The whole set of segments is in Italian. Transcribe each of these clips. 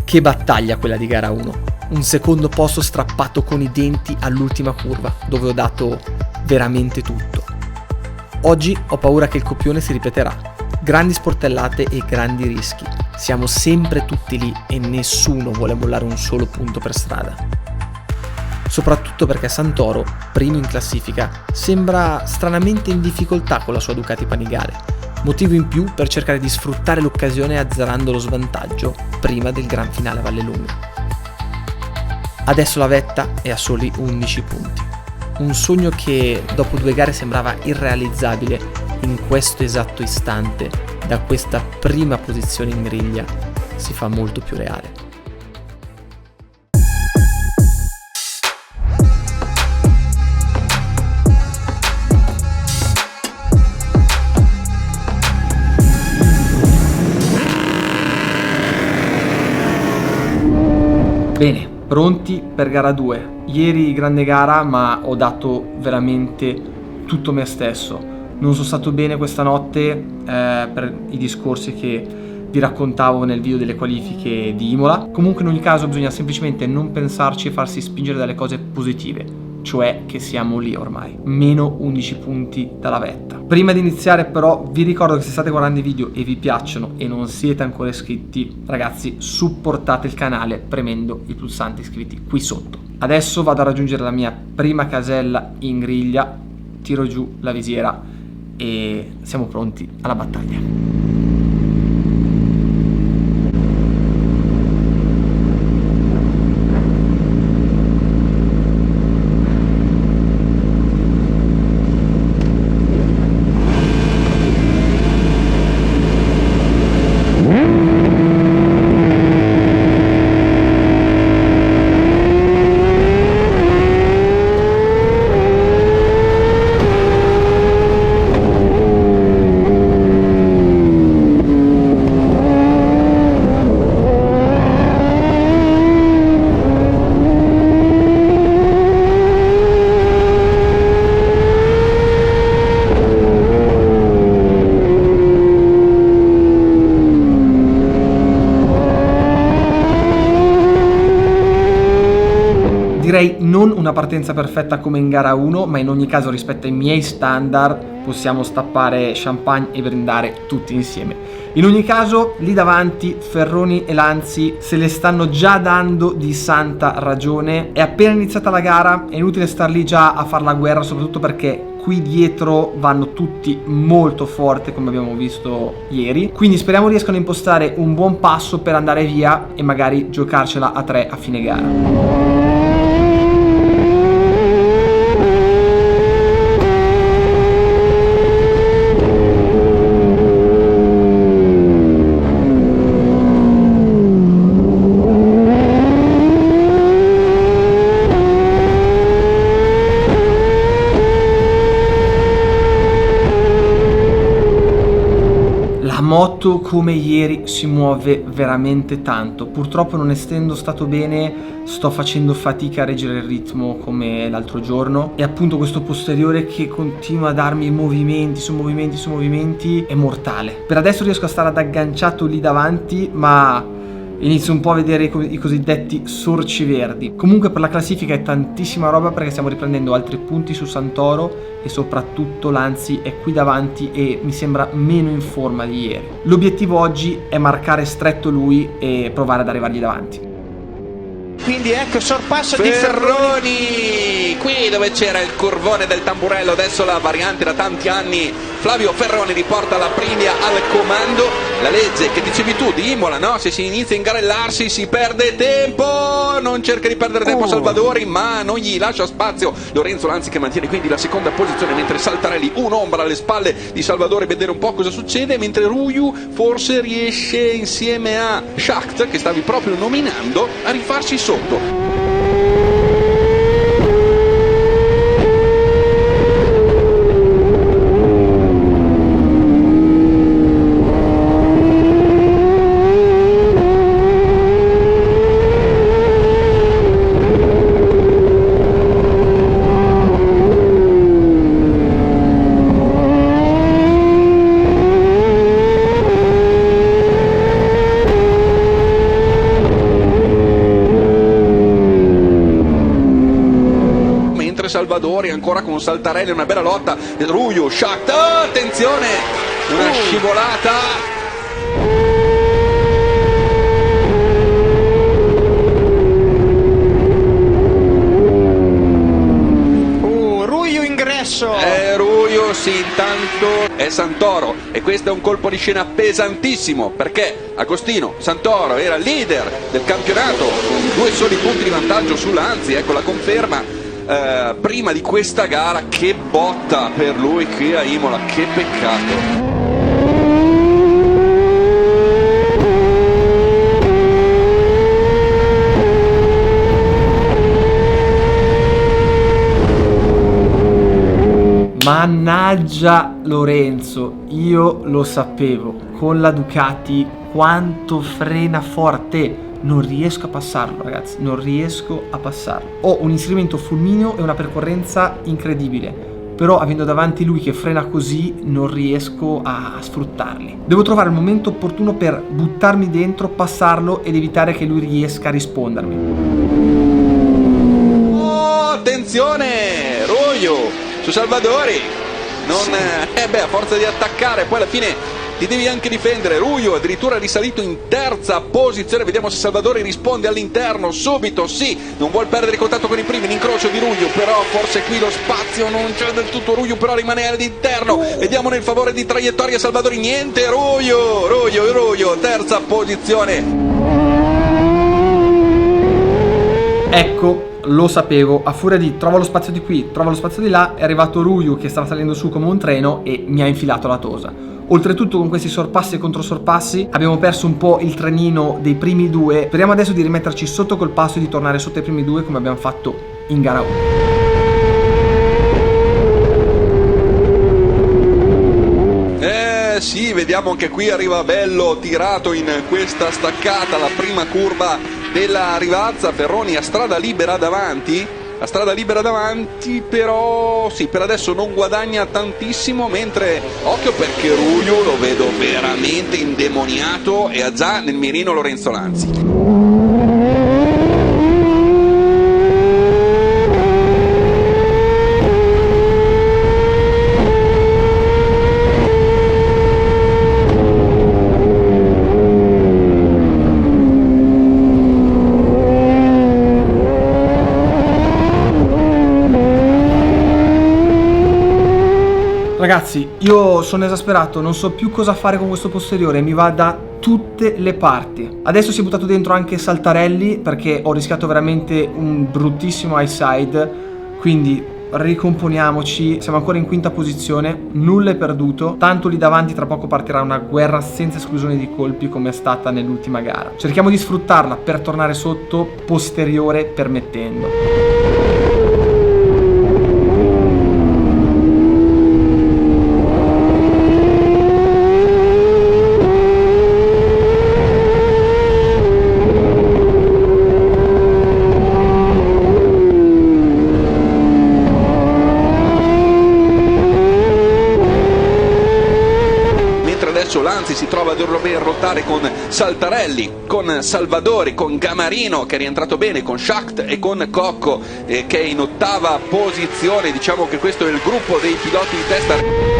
Che battaglia quella di gara 1. Un secondo posto strappato con i denti all'ultima curva, dove ho dato veramente tutto. Oggi ho paura che il copione si ripeterà. Grandi sportellate e grandi rischi. Siamo sempre tutti lì e nessuno vuole mollare un solo punto per strada. Soprattutto perché Santoro, primo in classifica, sembra stranamente in difficoltà con la sua Ducati Panigale. Motivo in più per cercare di sfruttare l'occasione azzerando lo svantaggio prima del gran finale a Vallelunga. Adesso la vetta è a soli 11 punti. Un sogno che dopo 2 gare sembrava irrealizzabile in questo esatto istante, da questa prima posizione in griglia, si fa molto più reale. Bene, pronti per gara 2. Ieri grande gara, ma ho dato veramente tutto me stesso. Non sono stato bene questa notte per i discorsi che vi raccontavo nel video delle qualifiche di Imola. Comunque in ogni caso bisogna semplicemente non pensarci e farsi spingere dalle cose positive, cioè che siamo lì ormai, meno 11 punti dalla vetta. Prima di iniziare però vi ricordo che se state guardando i video e vi piacciono e non siete ancora iscritti, ragazzi, supportate il canale premendo il pulsante iscritti qui sotto. Adesso vado a raggiungere la mia prima casella in griglia, tiro giù la visiera e siamo pronti alla battaglia. Direi non una partenza perfetta come in gara 1, ma in ogni caso rispetto ai miei standard possiamo stappare champagne e brindare tutti insieme. In ogni caso lì davanti Ferroni e Lanzi se le stanno già dando di santa ragione. È appena iniziata la gara, è inutile star lì già a far la guerra, soprattutto perché qui dietro vanno tutti molto forte come abbiamo visto ieri, quindi speriamo riescano a impostare un buon passo per andare via e magari giocarcela a 3 a fine gara. La moto come ieri si muove veramente tanto. Purtroppo non essendo stato bene sto facendo fatica a reggere il ritmo come l'altro giorno e appunto questo posteriore che continua a darmi movimenti su movimenti su movimenti è mortale. Per adesso riesco a stare ad agganciato lì davanti, ma inizio un po' a vedere i cosiddetti sorci verdi. Comunque per la classifica è tantissima roba perché stiamo riprendendo altri punti su Santoro e soprattutto Lanzi è qui davanti e mi sembra meno in forma di ieri. L'obiettivo oggi è marcare stretto lui e provare ad arrivargli davanti. Quindi ecco sorpasso di Ferroni, qui dove c'era il curvone del tamburello, adesso la variante da tanti anni. Flavio Ferroni riporta la Aprilia al comando. La legge che dicevi tu di Imola, no? Se si inizia a ingarellarsi si perde tempo, non cerca di perdere tempo Salvadori, ma non gli lascia spazio Lorenzo Lanzi, che mantiene quindi la seconda posizione, mentre Saltarelli un'ombra alle spalle di Salvadori, vedere un po' cosa succede, mentre Ruiu forse riesce insieme a Schacht, che stavi proprio nominando, a rifarci sotto. Salvadori, ancora con Saltarelli, una bella lotta, Ruju, Schacht, attenzione, una scivolata. Ruju, sì, intanto è Santoro e questo è un colpo di scena pesantissimo perché Agostino Santoro era leader del campionato con 2 soli punti di vantaggio su Lanzi, ecco la conferma prima di questa gara. Che botta per lui qui a Imola, che peccato. Mannaggia Lorenzo, io lo sapevo, con la Ducati quanto frena forte, non riesco a passarlo ragazzi, non riesco a passarlo. Ho un inserimento fulmineo e una percorrenza incredibile, però avendo davanti lui che frena così non riesco a sfruttarli. Devo trovare il momento opportuno per buttarmi dentro, passarlo ed evitare che lui riesca a rispondermi. Oh, attenzione, Ruju su Salvadori, a forza di attaccare poi alla fine ti devi anche difendere. Ruju addirittura risalito in terza posizione, vediamo se Salvadori risponde all'interno subito, sì, non vuol perdere il contatto con i primi, l'incrocio di Ruju, però forse qui lo spazio non c'è del tutto, Ruju però rimane all'interno, vediamo nel favore di traiettoria Salvadori, niente, Ruju, terza posizione. Ecco, lo sapevo, a furia di trova lo spazio di qui, trova lo spazio di là, è arrivato Ruju che stava salendo su come un treno e mi ha infilato la tosa. Oltretutto con questi sorpassi e controsorpassi abbiamo perso un po' il trenino dei primi 2, speriamo adesso di rimetterci sotto col passo e di tornare sotto i primi 2 come abbiamo fatto in gara 1. Sì, vediamo anche qui arriva bello tirato in questa staccata, la prima curva della Rivazza. Ferroni a strada libera davanti, però sì, per adesso non guadagna tantissimo, mentre occhio perché Ruju lo vedo veramente indemoniato e ha già nel mirino Lorenzo Lanzi. Ragazzi, io sono esasperato, non so più cosa fare con questo posteriore, mi va da tutte le parti. Adesso si è buttato dentro anche Saltarelli perché ho rischiato veramente un bruttissimo high side, quindi ricomponiamoci, siamo ancora in quinta posizione, nulla è perduto, tanto lì davanti tra poco partirà una guerra senza esclusione di colpi come è stata nell'ultima gara. Cerchiamo di sfruttarla per tornare sotto, posteriore permettendo. Lanzi si trova a dover ruotare con Saltarelli, con Salvadori, con Gamarino che è rientrato bene, con Schacht e con Cocco che è in ottava posizione. Diciamo che questo è il gruppo dei piloti di testa.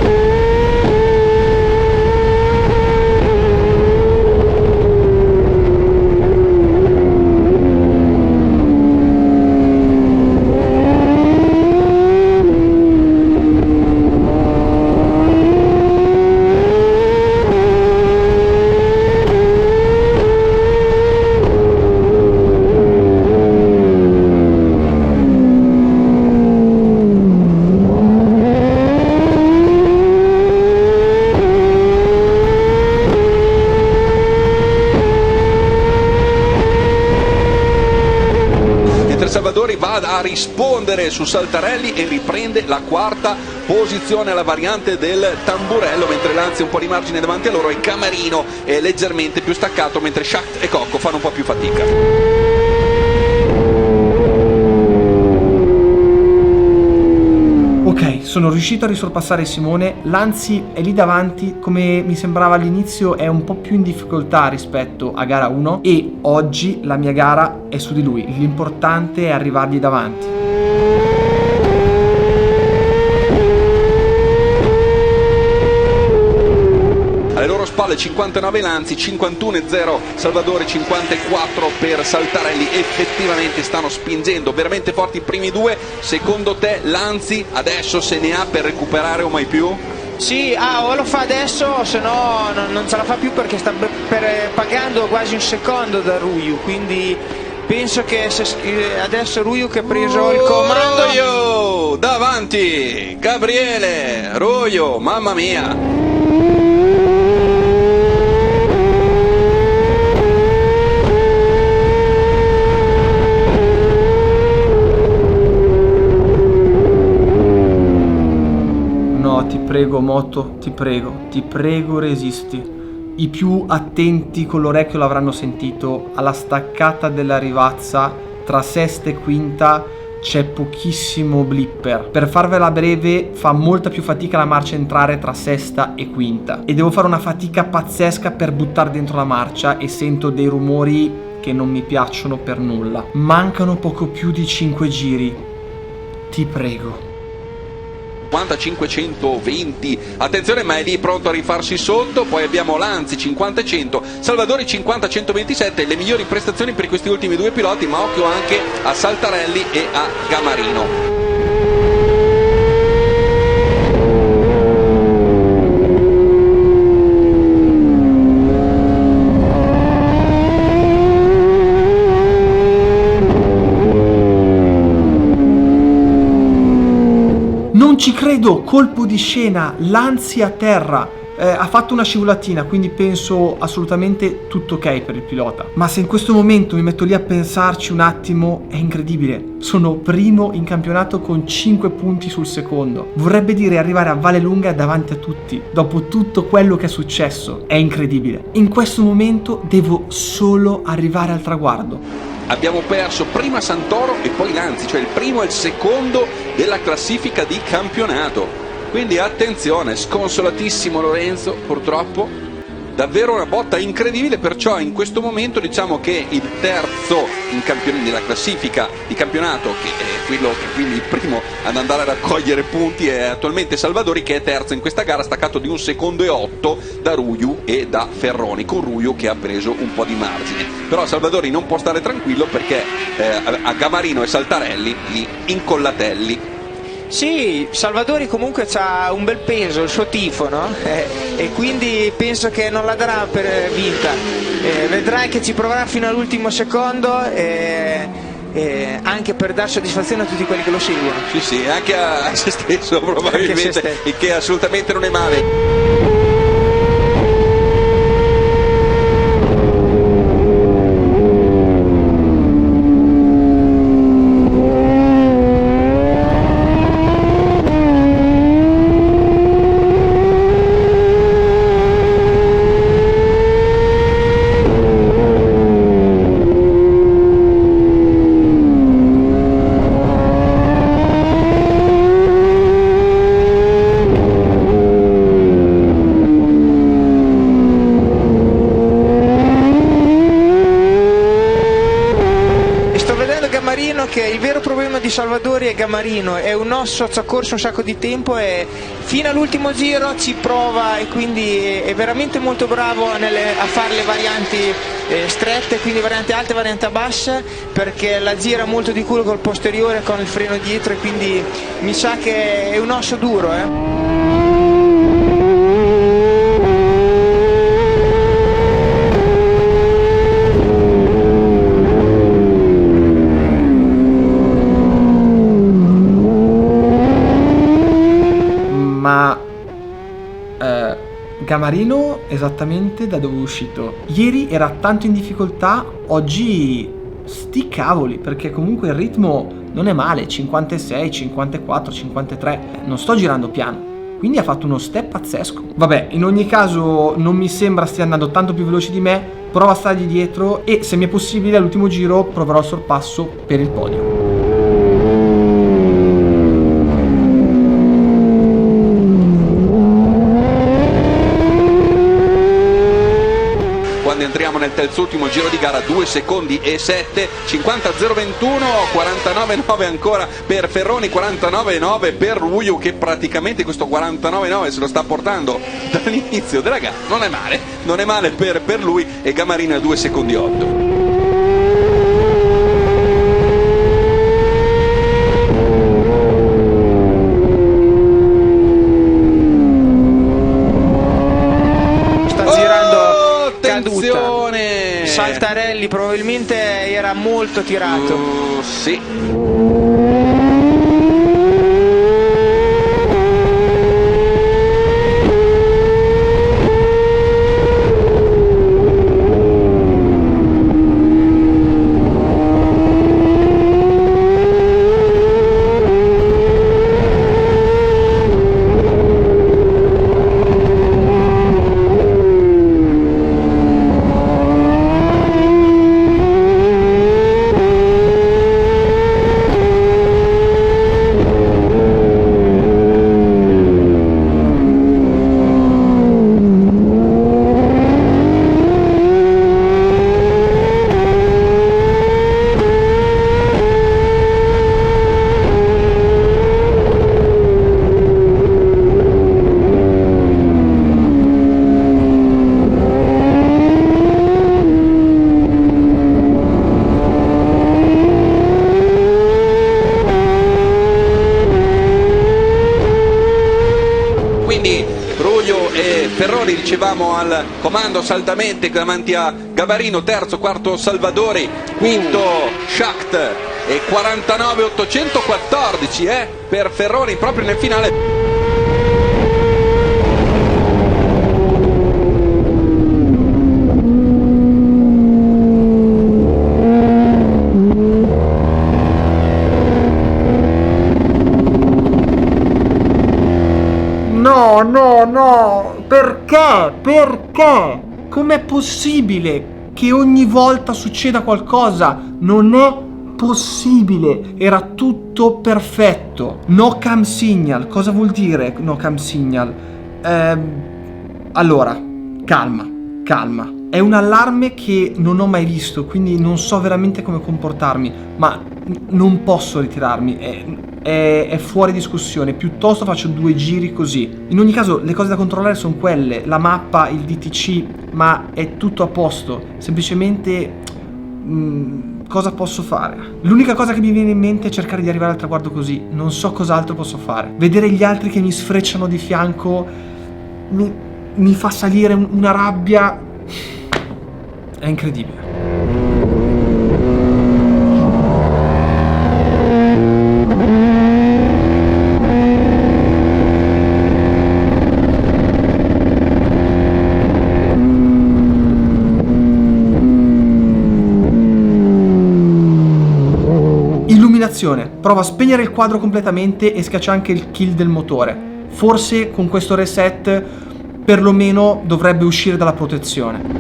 Salvadori va a rispondere su Saltarelli e riprende la quarta posizione alla variante del Tamburello, mentre Lanzi è un po' di margine davanti a loro e Camarino è leggermente più staccato, mentre Schacht e Cocco fanno un po' più fatica. Ok, sono riuscito a risorpassare Simone, Lanzi è lì davanti, come mi sembrava all'inizio è un po' più in difficoltà rispetto a gara 1 e oggi la mia gara è su di lui, l'importante è arrivargli davanti. Colle 59 Lanzi, 51,0 Salvadori, 54 per Saltarelli. Effettivamente stanno spingendo veramente forti i primi due. Secondo te Lanzi adesso se ne ha per recuperare o mai più? Sì, o lo fa adesso, se no non ce la fa più, perché sta pagando quasi un secondo da Ruju, quindi penso che adesso Ruju che ha preso il comando. Ruju davanti, Gabriele Ruju, mamma mia. Ti prego Moto, ti prego resisti. I più attenti con l'orecchio l'avranno sentito, alla staccata della Rivazza tra sesta e quinta c'è pochissimo blipper. Per farvela breve, fa molta più fatica la marcia entrare tra sesta e quinta e devo fare una fatica pazzesca per buttare dentro la marcia e sento dei rumori che non mi piacciono per nulla. Mancano poco più di 5 giri, ti prego. 50-520, attenzione, ma è lì pronto a rifarsi sotto. Poi abbiamo Lanzi 50-100, Salvadori 50-127, le migliori prestazioni per questi ultimi due piloti, ma occhio anche a Saltarelli e a Gamarino. Non ci credo, colpo di scena, Lanzi a terra, ha fatto una scivolatina, quindi penso assolutamente tutto ok per il pilota. Ma se in questo momento mi metto lì a pensarci un attimo, è incredibile. Sono primo in campionato con 5 punti sul secondo. Vorrebbe dire arrivare a Vallelunga davanti a tutti, dopo tutto quello che è successo. È incredibile. In questo momento devo solo arrivare al traguardo. Abbiamo perso prima Santoro e poi Lanzi, cioè il primo e il secondo della classifica di campionato. Quindi attenzione, sconsolatissimo Lorenzo, purtroppo. Davvero una botta incredibile, perciò in questo momento diciamo che il terzo nella classifica di campionato, che è quello che quindi il primo ad andare a raccogliere punti, è attualmente Salvadori, che è terzo in questa gara, staccato di 1 secondo e 8 da Ruju e da Ferroni, con Ruju che ha preso un po' di margine. Però Salvadori non può stare tranquillo perché a Gamarino e Saltarelli gli incollatelli. Sì, Salvadori comunque ha un bel peso, il suo tifo, no? E quindi penso che non la darà per vinta. Vedrai che ci proverà fino all'ultimo secondo, anche per dare soddisfazione a tutti quelli che lo seguono. Sì, sì, anche a se stesso probabilmente, il che assolutamente non è male. Che il vero problema di Salvadori e Gamarino è un osso, ci ha corso un sacco di tempo e fino all'ultimo giro ci prova, e quindi è veramente molto bravo a fare le varianti strette, quindi variante alte e variante basse, perché la gira molto di culo col posteriore con il freno dietro, e quindi mi sa che è un osso duro, Ma Gamarino esattamente da dove è uscito? Ieri era tanto in difficoltà, oggi sti cavoli, perché comunque il ritmo non è male, 56, 54, 53, non sto girando piano, quindi ha fatto uno step pazzesco. Vabbè, in ogni caso non mi sembra stia andando tanto più veloce di me, provo a stargli dietro e se mi è possibile all'ultimo giro proverò il sorpasso per il podio. Entriamo nel terzultimo giro di gara, 2 secondi e 7, 50-021, 49-9 ancora per Ferroni, 49-9 per Ruju, che praticamente questo 49-9 se lo sta portando dall'inizio della gara. Non è male, non è male per lui, e Gamarino a 2 secondi 8. Saltarelli probabilmente era molto tirato. Sì. Ferroni, dicevamo, al comando saldamente davanti a Gabarino, terzo, quarto Salvadori, quinto Schacht e 49.814 per Ferroni proprio nel finale. No, perché? Perché? Com'è possibile che ogni volta succeda qualcosa? Non è possibile, era tutto perfetto. No cam signal, cosa vuol dire no cam signal? Allora, calma. È un allarme che non ho mai visto, quindi non so veramente come comportarmi, ma non posso ritirarmi, è fuori discussione, piuttosto faccio 2 giri così. In ogni caso le cose da controllare sono quelle, la mappa, il DTC, ma è tutto a posto, semplicemente cosa posso fare? L'unica cosa che mi viene in mente è cercare di arrivare al traguardo così, non so cos'altro posso fare. Vedere gli altri che mi sfrecciano di fianco mi fa salire una rabbia, è incredibile. Illuminazione, prova a spegnere il quadro completamente e schiaccia anche il kill del motore. Forse con questo reset perlomeno dovrebbe uscire dalla protezione.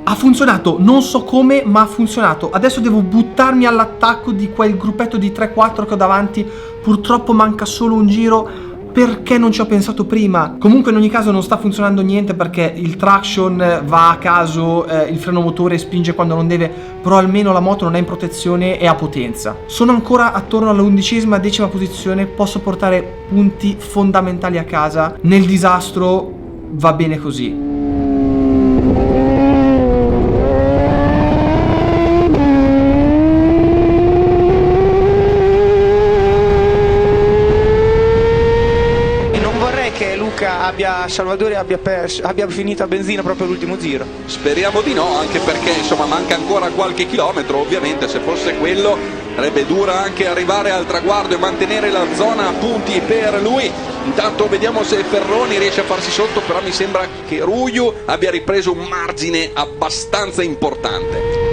Ha funzionato, non so come, ma ha funzionato. Adesso devo buttarmi all'attacco di quel gruppetto di 3-4 che ho davanti. Purtroppo manca solo un giro. Perché non ci ho pensato prima? Comunque in ogni caso non sta funzionando niente, perché il traction va a caso, il freno motore spinge quando non deve, però almeno la moto non è in protezione e ha potenza. Sono ancora attorno alla 11ª-10ª posizione, posso portare punti fondamentali a casa. Nel disastro va bene così. Salvadori abbia finito a benzina proprio l'ultimo giro. Speriamo di no, anche perché insomma manca ancora qualche chilometro. Ovviamente se fosse quello sarebbe dura anche arrivare al traguardo e mantenere la zona a punti per lui. Intanto vediamo se Ferroni riesce a farsi sotto, però mi sembra che Ruju abbia ripreso un margine abbastanza importante.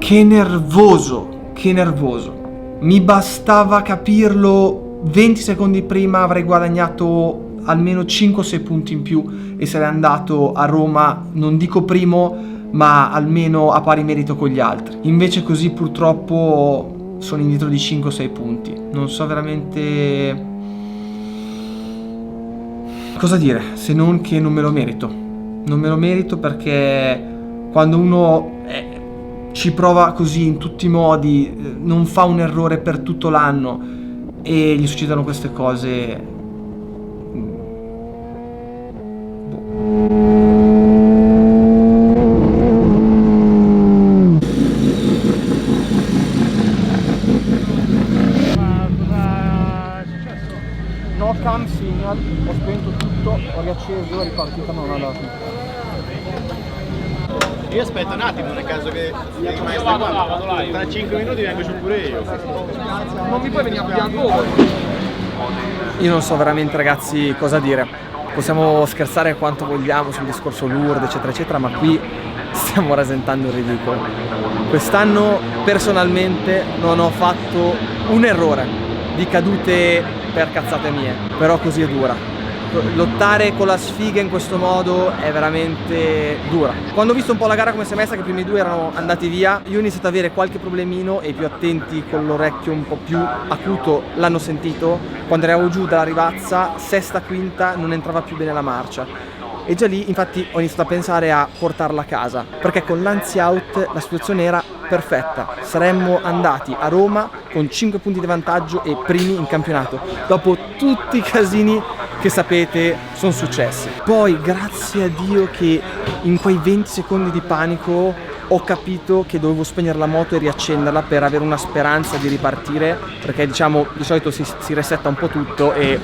Che nervoso, che nervoso. Mi bastava capirlo 20 secondi prima, avrei guadagnato almeno 5-6 punti in più e sarei andato a Roma, non dico primo, ma almeno a pari merito con gli altri. Invece così purtroppo sono indietro di 5-6 punti. Non so veramente cosa dire, se non che non me lo merito. Non me lo merito perché quando uno ci prova così in tutti i modi, non fa un errore per tutto l'anno e gli succedono queste cose. No cam signal, ho spento tutto, ho riacceso, è ripartita, non andata. Io aspetto un attimo nel caso che rimane qua. Tra 5 minuti vengo giù pure io. Non mi puoi venire a piangere? Io non so veramente, ragazzi, cosa dire. Possiamo scherzare quanto vogliamo sul discorso Lourdes, eccetera, eccetera, ma qui stiamo rasentando il ridicolo. Quest'anno personalmente non ho fatto un errore di cadute per cazzate mie, però così è dura. Lottare con la sfiga in questo modo è veramente dura. Quando ho visto un po' la gara come si è messa, che i primi due erano andati via, io ho iniziato ad avere qualche problemino e i più attenti con l'orecchio un po' più acuto l'hanno sentito. Quando eravamo giù dalla ribazza, sesta, quinta, non entrava più bene la marcia. E già lì infatti ho iniziato a pensare a portarla a casa, perché con l'anti-out la situazione era perfetta. Saremmo andati a Roma con 5 punti di vantaggio e primi in campionato, dopo tutti i casini che sapete sono successi. Poi grazie a Dio che in quei 20 secondi di panico ho capito che dovevo spegnere la moto e riaccenderla per avere una speranza di ripartire, perché diciamo di solito si resetta un po' tutto e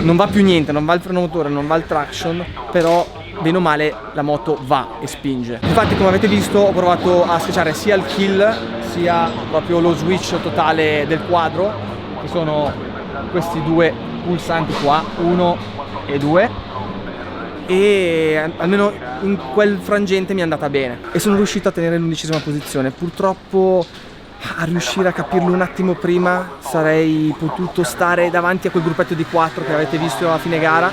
non va più niente, non va il freno motore, non va il traction, però bene o male la moto va e spinge. Infatti, come avete visto, ho provato a schiacciare sia il kill sia proprio lo switch totale del quadro, che sono questi due pulsanti qua, 1 e 2, e almeno in quel frangente mi è andata bene e sono riuscito a tenere l'11ª posizione. Purtroppo a riuscire a capirlo un attimo prima sarei potuto stare davanti a quel gruppetto di 4 che avete visto alla fine gara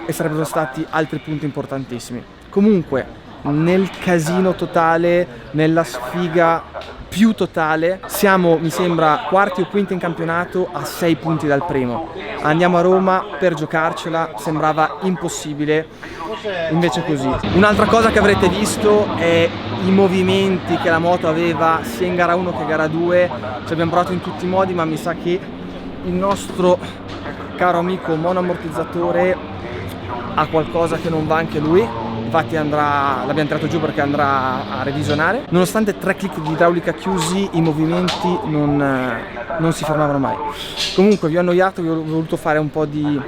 e sarebbero stati altri punti importantissimi. Comunque nel casino totale, nella sfiga più totale, siamo mi sembra quarti o quinti in campionato a 6 punti dal primo. Andiamo a Roma per giocarcela, sembrava impossibile, invece così. Un'altra cosa che avrete visto è i movimenti che la moto aveva sia in gara 1 che gara 2. Ci abbiamo provato in tutti i modi, ma mi sa che il nostro caro amico monoammortizzatore ha qualcosa che non va anche lui. Infatti l'abbiamo tirato giù perché andrà a revisionare. Nonostante 3 click di idraulica chiusi, i movimenti non si fermavano mai. Comunque vi ho annoiato, vi ho voluto fare un po' di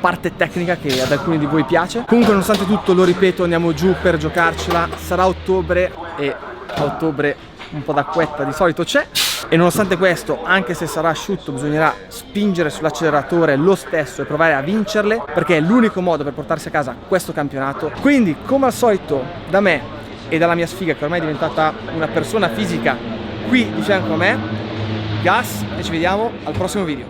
parte tecnica che ad alcuni di voi piace. Comunque nonostante tutto, lo ripeto, andiamo giù per giocarcela. Sarà ottobre e a ottobre un po' d'acquetta di solito c'è. E nonostante questo, anche se sarà asciutto, bisognerà spingere sull'acceleratore lo stesso e provare a vincerle, perché è l'unico modo per portarsi a casa questo campionato. Quindi, come al solito, da me e dalla mia sfiga, che ormai è diventata una persona fisica qui di fianco a me, gas, e ci vediamo al prossimo video.